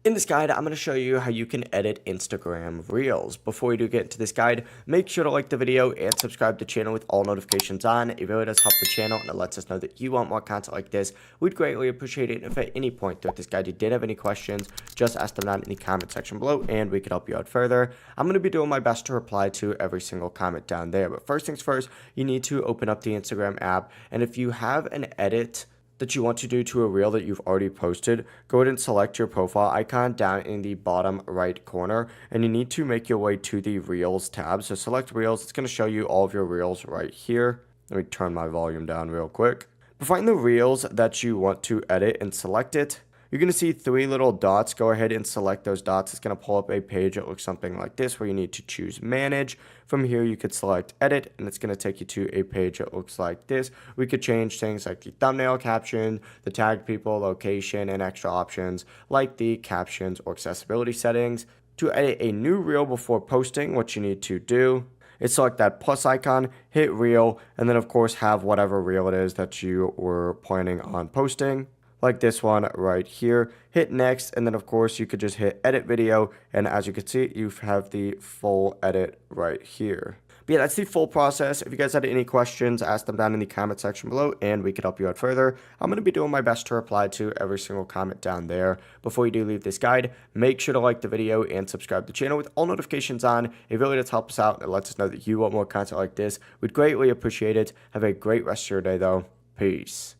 In this guide, I'm going to show you how you can edit Instagram Reels. Before we do get into this guide, make sure to like the video and subscribe to the channel with all notifications on. It really does help the channel and it lets us know that you want more content like this. We'd greatly appreciate it. If at any point throughout this guide you did have any questions, just ask them down in the comment section below and we could help you out further. I'm going to be doing my best to reply to every single comment down there. But first things first, you need to open up the Instagram app, and if you have an edit that you want to do to a reel that you've already posted, go ahead and select your profile icon down in the bottom right corner, and you need to make your way to the Reels tab. So select Reels. It's going to show you all of your Reels right here. Let me turn my volume down real quick. But find the Reels that you want to edit and select it. You're going to see three little dots. Go ahead and select those dots. It's going to pull up a page that looks something like this where you need to choose manage. From here, you could select edit, and it's going to take you to a page that looks like this. We could change things like the thumbnail caption, the tag people, location, and extra options like the captions or accessibility settings. To edit a new reel before posting, what you need to do is select that plus icon, hit reel, and then of course have whatever reel it is that you were planning on posting, like this one right here. Hit next, and then of course you could just hit edit video, and as you can see, you have the full edit right here. But yeah, that's the full process. If you guys had any questions, ask them down in the comment section below and we could help you out further. I'm going to be doing my best to reply to every single comment down there. Before you do leave this guide, make sure to like the video and subscribe to the channel with all notifications on. It really does help us out and it lets us know that you want more content like this. We'd greatly appreciate it. Have a great rest of your day though. Peace.